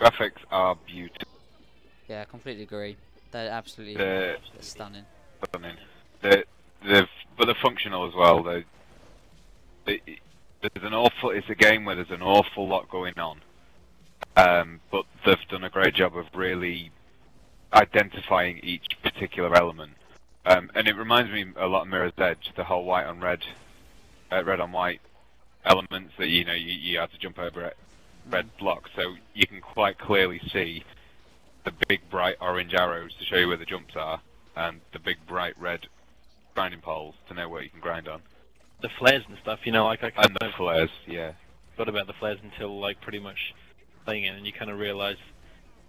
graphics are beautiful. Yeah, I completely agree. They're absolutely They're stunning. stunning. But they're functional as well. They, there's an awful. It's a game where there's an awful lot going on. But they've done a great job of really identifying each particular element. And it reminds me a lot of Mirror's Edge, the whole white on red, red on white elements that you have to jump over red blocks, so you can quite clearly see the big bright orange arrows to show you where the jumps are, and the big bright red grinding poles to know where you can grind on. The flares and stuff, like I And the flares, yeah. forgot about the flares until like pretty much playing it, and you kind of realise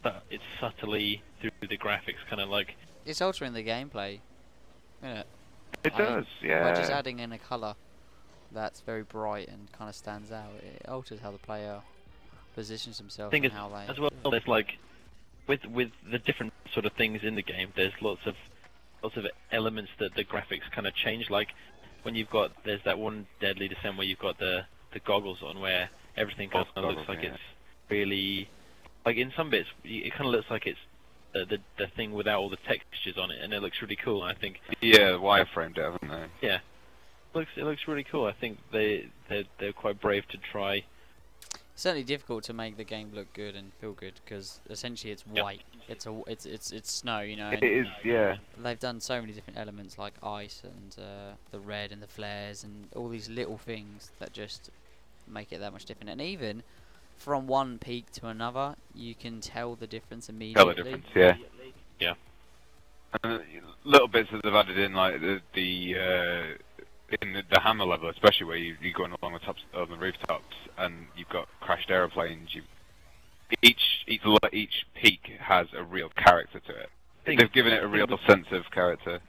that it's subtly through the graphics, kind of like It's altering the gameplay, isn't it? It does, yeah. By just adding in a colour that's very bright and kind of stands out, it alters how the player positions himself and how they... as well. There's like with the different sort of things in the game. There's lots of elements that the graphics kind of change. Like when there's that one Deadly Descent where you've got the goggles on, where everything kind of looks like it's really, like in some bits it kind of looks like it's the thing without all the textures on it, and it looks really cool. I think. Yeah, wireframed it, haven't they? Yeah, it looks really cool. I think they're quite brave to try. It's certainly difficult to make the game look good and feel good because essentially it's white. It's snow, It is, yeah. They've done so many different elements like ice and the red and the flares and all these little things that just make it that much different. And even from one peak to another, you can tell the difference immediately. Tell the difference, yeah. Yeah. And little bits that they've added in, like in the hammer level, especially where you're going along the tops of the rooftops, and you've got crashed aeroplanes. Each peak has a real character to it. They've given it a real sense of character.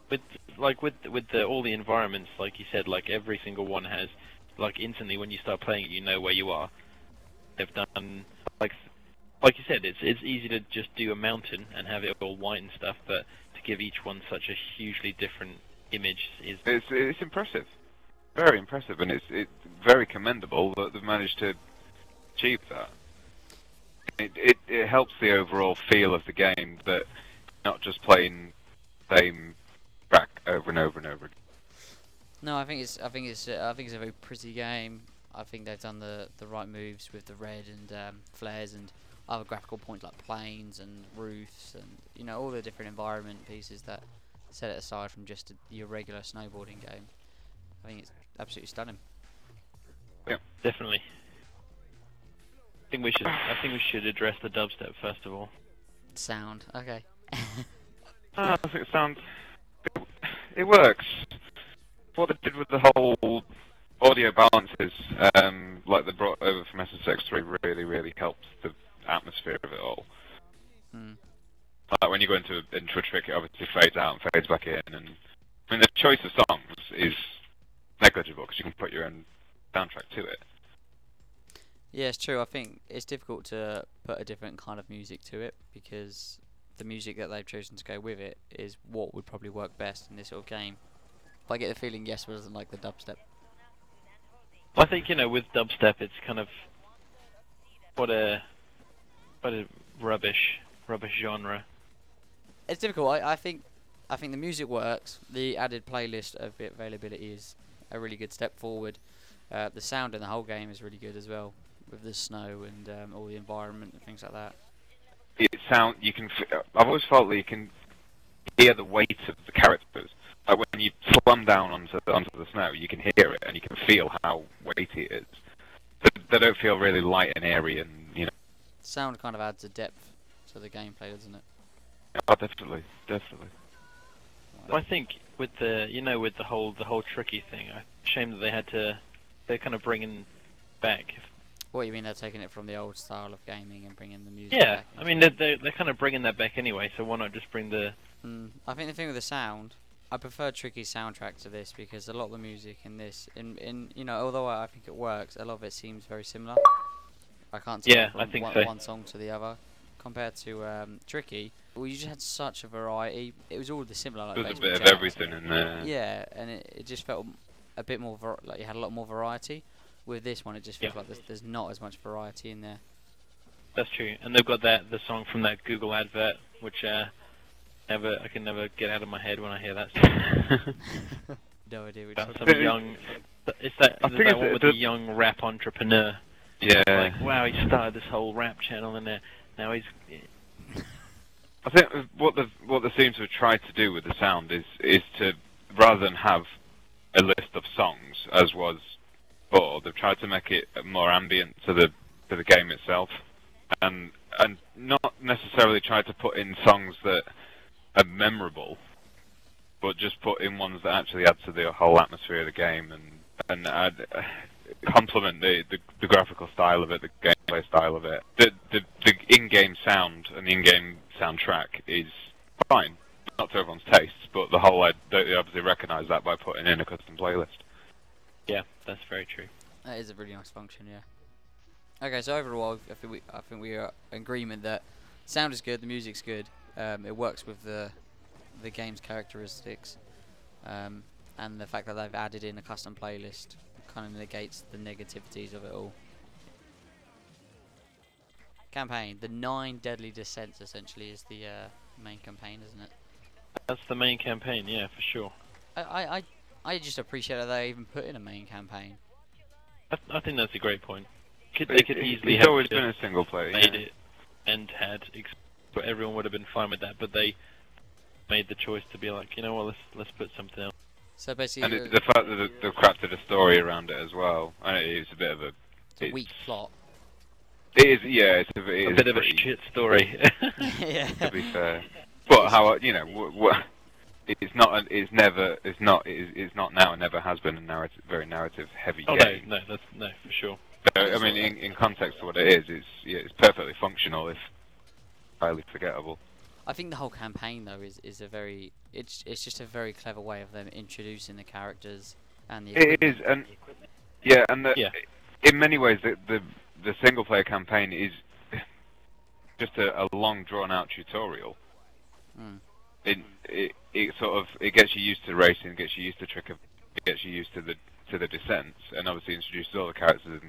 With all the environments, like you said, like every single one has, like instantly when you start playing it, you know where you are. They've done like you said, it's easy to just do a mountain and have it all white and stuff, but to give each one such a hugely different image is... It's impressive. Very impressive, and it's very commendable that they've managed to achieve that. It helps the overall feel of the game that you're not just playing the same track over and over and over again. No, I think it's a very pretty game. I think they've done the right moves with the red and flares and other graphical points like planes and roofs and all the different environment pieces that set it aside from just your regular snowboarding game. I think it's absolutely stunning. Yeah, definitely. I think we should address the dubstep first of all. Sound, okay. I think it works. What they did with the whole audio balances, like they brought over from SSX3, really helps the atmosphere of it all. Like when you go into a trick, it obviously fades out and fades back in, and I mean the choice of songs is negligible because you can put your own soundtrack to it. Yeah, it's true. I think it's difficult to put a different kind of music to it because the music that they've chosen to go with it is what would probably work best in this sort of game. But I get the feeling Jesper doesn't like the dubstep. I think with dubstep, it's kind of what a rubbish genre. It's difficult. I think the music works. The added playlist of availability is a really good step forward. The sound in the whole game is really good as well, with the snow and all the environment and things like that. I've always felt that you can hear the weight of the characters. Like when you plumb down onto the snow, you can hear it and you can feel how weighty it is. They don't feel really light and airy, and Sound kind of adds a depth to the gameplay, doesn't it? Oh, definitely. Well, I think with the with the whole tricky thing, shame that they're kind of bringing back. What you mean they're taking it from the old style of gaming and bringing the music yeah, back? I mean they're kind of bringing that back anyway. So why not just bring the? I think the thing with the sound, I prefer Tricky's soundtrack to this because a lot of the music in this, although I think it works, a lot of it seems very similar. I can't tell from one song to the other. Compared to Tricky, well, you just had such a variety. It was all the similar. Like There's a bit of everything in there. Yeah, and it just felt a bit more like you had a lot more variety. With this one, it just feels like there's not as much variety in there. That's true. And they've got the song from that Google advert, which I can never get out of my head when I hear that song. No idea which About one. some young. It's that I think that it's one with the young rap entrepreneur. Yeah. Like, wow, he started this whole rap channel, and now he's. I think what they seem to have tried to do with the sound is to, rather than have a list of songs as was before, they've tried to make it more ambient to the game itself, and not necessarily try to put in songs that are memorable, but just put in ones that actually add to the whole atmosphere of the game and add, complement the graphical style of it, the gameplay style of it. The in-game sound and the in-game soundtrack is fine, not to everyone's tastes, but the whole they obviously recognise that by putting in a custom playlist. Yeah, that's very true. That is a really nice function, yeah. Okay, so overall, I think we are in agreement that sound is good, the music's good, it works with the game's characteristics, and the fact that they've added in a custom playlist kind of negates the negativities of it all. Campaign, the 9 Deadly Descents essentially is the main campaign, isn't it? That's the main campaign, yeah, for sure. I just appreciate that they even put in a main campaign. I think that's a great point. They could easily It's have always been a single player. made it and had, but everyone would have been fine with that. But they made the choice to be like, you know what, let's put something else. So basically, And the fact that they've crafted a story around it as well, and it's a bit of it's a weak plot. It is, yeah, it's a bit of a shit story. Yeah. To be fair, but how it's not. It's never. It's not. It's not now. It never has been a very narrative-heavy game. No, for sure. So, I mean, in context to what it is, it's perfectly functional, if highly forgettable. I think the whole campaign though is a very it's just a very clever way of them introducing the characters and the It is, and yeah, and in many ways the single player campaign is just a long drawn out tutorial. It sort of gets you used to racing, gets you used to gets you used to the descents, and obviously introduces all the characters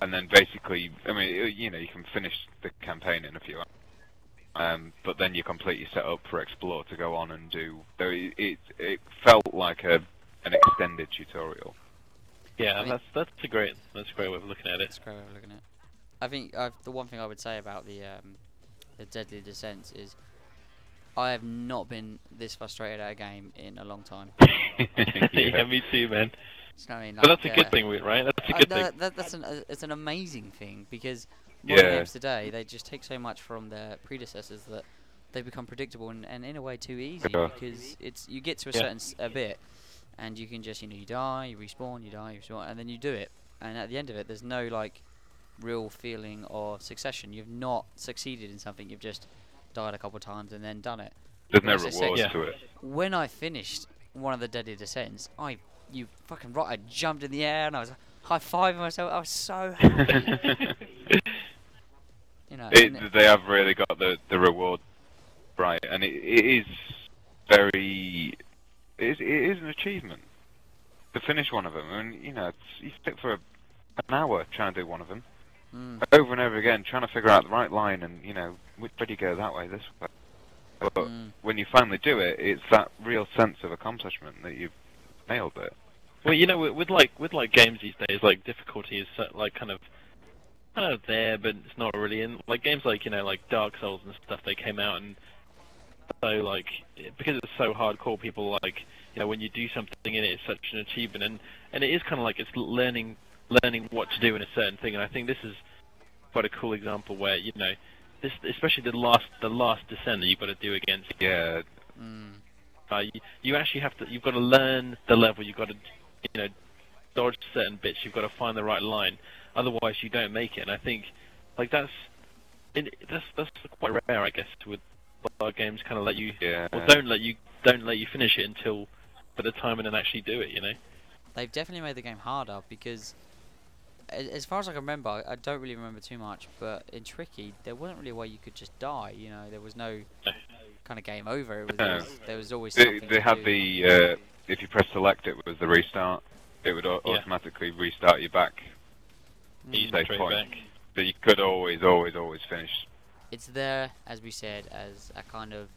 and then basically, I mean, you can finish the campaign in a few hours. But then you're completely set up for Explore to go on and do. So it felt like an extended tutorial. Yeah, that's a great way of looking at it. That's a great way of looking at it. I think the one thing I would say about the Deadly Descents is I have not been this frustrated at a game in a long time. Yeah, me too, man. You know what I mean? But that's a good thing, right? That's a good thing. It's an amazing thing because modern games today, they just take so much from their predecessors that they become predictable and in a way too easy because you get to a certain bit and you can just you die, you respawn, you die, you respawn, and then you do it, and at the end of it there's no like real feeling or succession. You've not succeeded in something, you've just died a couple of times and then done it. There's no rewards to it. When I finished one of the Deadly Descents, you fucking right, I jumped in the air and I was high-fiving myself. I was so happy. They have really got the reward right, and it is very. It is an achievement to finish one of them, and you sit for an hour trying to do one of them, over and over again, trying to figure out the right line, and which way do you go, that way, this way. But when you finally do it, it's that real sense of accomplishment that you've nailed it. Well, with like games these days, like difficulty is like kind of there, but it's not really in. Like games like like Dark Souls and stuff, they came out and so like because it's so hardcore, people like when you do something in it, it's such an achievement, and it is kind of like it's learning what to do in a certain thing, and I think this is quite a cool example where this, especially the last descent that you've got to do against. Yeah. You actually you've got to learn the level. You've got to dodge certain bits. You've got to find the right line. Otherwise, you don't make it. And I think like that's quite rare, I guess, with a lot of games kind of let you or don't let you finish it until by the time and then actually do it. They've definitely made the game harder because, as far as I can remember, I don't really remember too much, but in Tricky, there wasn't really a way you could just die. There was no kind of game over. There was always something they had the if you press select, it was the restart. It would automatically restart you back. Straight back. that you could always finish. It's there, as we said, as a kind of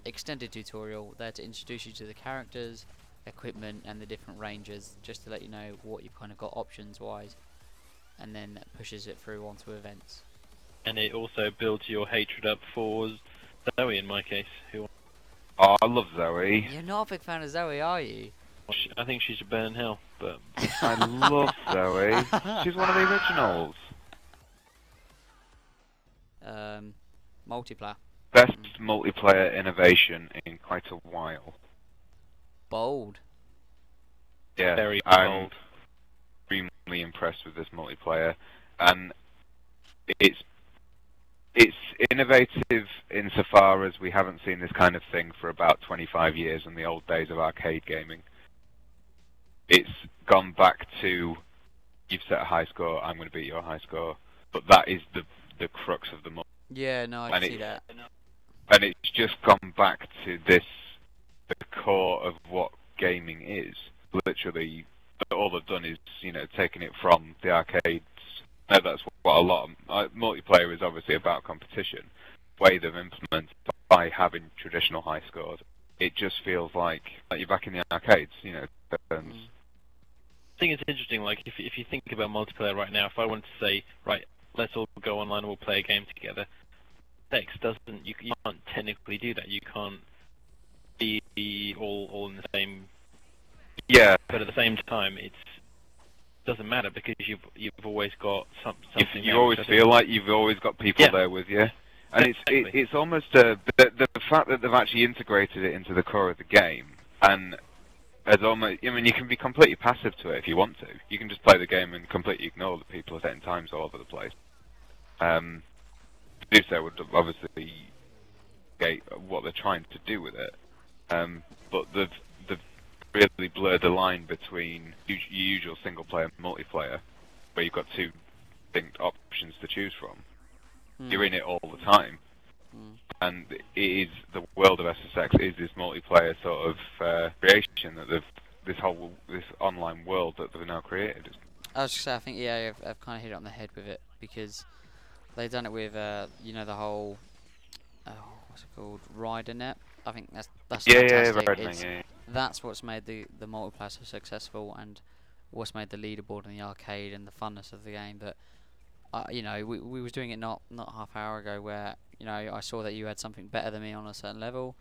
extended tutorial there to introduce you to the characters, equipment, and the different ranges, just to let you know what you've kind of got options wise, and then that pushes it through onto events. And it also builds your hatred up for Zoe, in my case. Who Oh, I love Zoe. You're not a big fan of Zoe, are you? I think she should burn in hell, but I love Zoe. She's one of the originals. Multiplayer. Best multiplayer innovation in quite a while. Bold. Yeah, very I'm bold. extremely impressed with this multiplayer, and it's innovative insofar as we haven't seen this kind of thing for about 25 years in the old days of arcade gaming. It's gone back to, you've set a high score, I'm going to beat your high score, but that is the crux of the multiplayer. Yeah, no, I can see that. And it's just gone back to the core of what gaming is. Literally, all they've done is, taken it from the arcades. No, that's what a lot of multiplayer is obviously about competition. The way they've implemented by having traditional high scores, it just feels like you're back in the arcades. I think it's interesting. Like if you think about multiplayer right now, if I wanted to say, right, let's all go online and we'll play a game together. Sex doesn't. You can't technically do that. You can't be all in the same. Yeah. But at the same time, it doesn't matter because you've always got something. You always feel like you've always got people there with you, and exactly. it's almost the fact that they've actually integrated it into the core of the game, and as almost. I mean, you can be completely passive to it if you want to. You can just play the game and completely ignore the people at certain times all over the place. To do so would obviously gate what they're trying to do with it, but they've really blurred the line between your usual single-player and multiplayer, where you've got two distinct options to choose from. You're in it all the time, and it is the world of SSX is this multiplayer sort of creation that this online world that they've now created. I was just say, I think I've kind of hit it on the head with it, because they've done it with the whole what's it called, RiderNet. I think that's fantastic. RiderNet, That's what's made the multiplayer so successful, and what's made the leaderboard in the arcade and the funness of the game. But we was doing it not half hour ago, where I saw that you had something better than me on a certain level.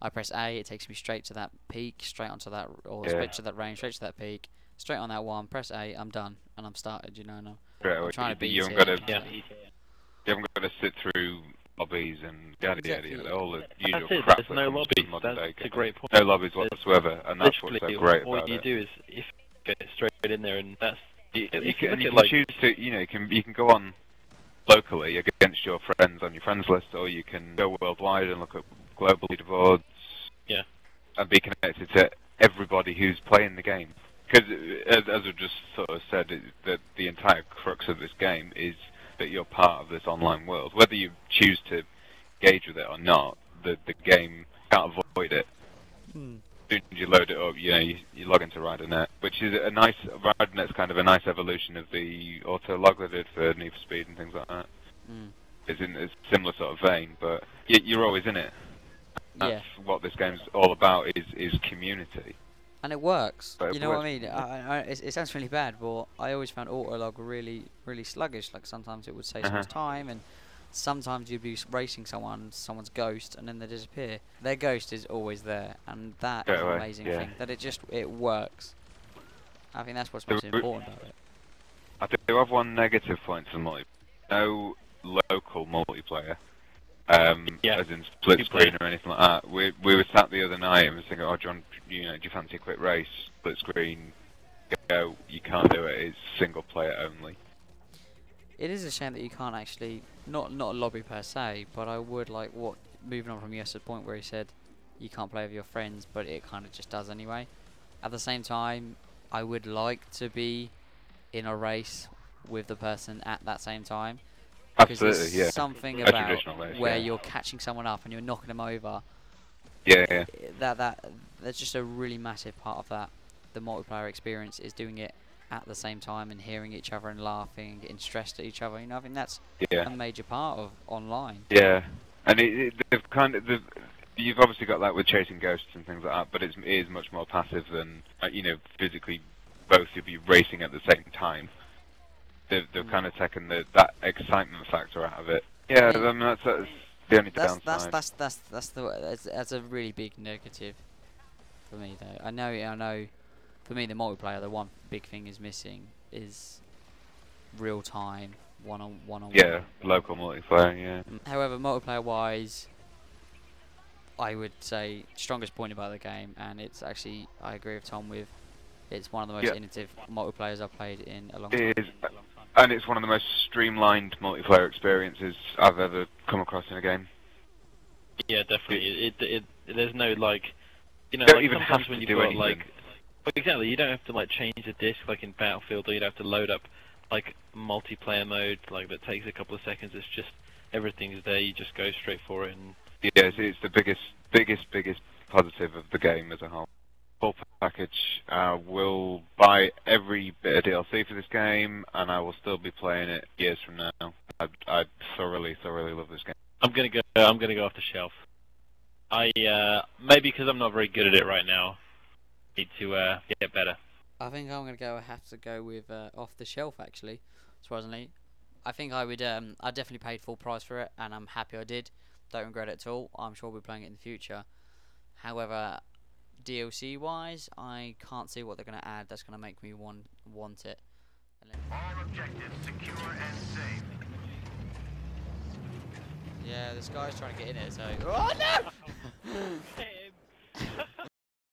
I press A, it takes me straight to that peak, straight onto that, or straight to that range, straight to that peak, straight on that one. Press A, I'm done, and I'm started. And I'm trying to beat you haven't got to sit through lobbies and yada, all the usual crap. There's no lobbies. That's a great point. No lobbies whatsoever, and that's what's so great about it. All you do is if you get straight in there, and that's you can choose to you can go on locally against your friends on your friends list, or you can go worldwide and look at global leaderboards. Yeah. And be connected to everybody who's playing the game. Because as I just sort of said, that the entire crux of this game is that you're part of this online world. Whether you choose to engage with it or not, the game can't avoid it. As soon as you load it up, you log into RiderNet, which is RiderNet's kind of a nice evolution of the auto log they did for Need for Speed and things like that. It's in a similar sort of vein, but you're always in it. That's what this game's all about, is community. And it works. But you know what I mean? It sounds really bad, but I always found autolog really, really sluggish. Like sometimes it would say someone's time, and sometimes you'd be racing someone's ghost, and then they disappear. Their ghost is always there, and that is an amazing thing. That it works. I think that's what's most important about it. I do have one negative point to multiplayer. No local multiplayer. As in split screen or anything like that. We were sat the other night and was thinking, oh John, do you fancy a quick race? Split screen, go. You can't do it. It's single player only. It is a shame that you can't actually, not a lobby per se, but I would like moving on from Yes's point where he said you can't play with your friends, but it kind of just does anyway. At the same time, I would like to be in a race with the person at that same time. Absolutely, yeah. Something about where you're catching someone up and you're knocking them over. That's just a really massive part of that. The multiplayer experience is doing it at the same time and hearing each other and laughing and getting stressed at each other. You know, I think that's Yeah. a major part of online. Yeah, and they've you've obviously got that with chasing ghosts and things like that, but it is much more passive than physically both of you racing at the same time. They've kind of taken that excitement factor out of it. Yeah, I mean, that's the only downside. That's a really big negative for me though. I know. For me, the multiplayer, the one big thing is missing is real time, one-on-one. Yeah, local multiplayer. Yeah. However, multiplayer wise, I would say strongest point about the game, and it's actually, I agree with Tom with, it's one of the most innovative multiplayers I've played in a long time. It is, and it's one of the most streamlined multiplayer experiences I've ever come across in a game. Yeah, definitely. There's no like, you don't even have to do anything. Like, well, exactly, you don't have to like change the disc like in Battlefield, or you'd have to load up like multiplayer mode like that takes a couple of seconds. It's just everything's there. You just go straight for it. And yeah, it's the biggest positive of the game as a whole. Full package. Will buy every bit of DLC for this game, and I will still be playing it years from now. I thoroughly love this game. I'm gonna go off the shelf. Maybe because I'm not very good at it right now. Need to get better. I think I'm gonna have to go with off the shelf actually. Surprisingly, I think I would. I definitely paid full price for it, and I'm happy I did. Don't regret it at all. I'm sure we'll be playing it in the future. However, DLC wise, I can't see what they're gonna add that's gonna make me want it. All objectives secure and safe. Yeah, this guy's trying to get in it. So. Oh no!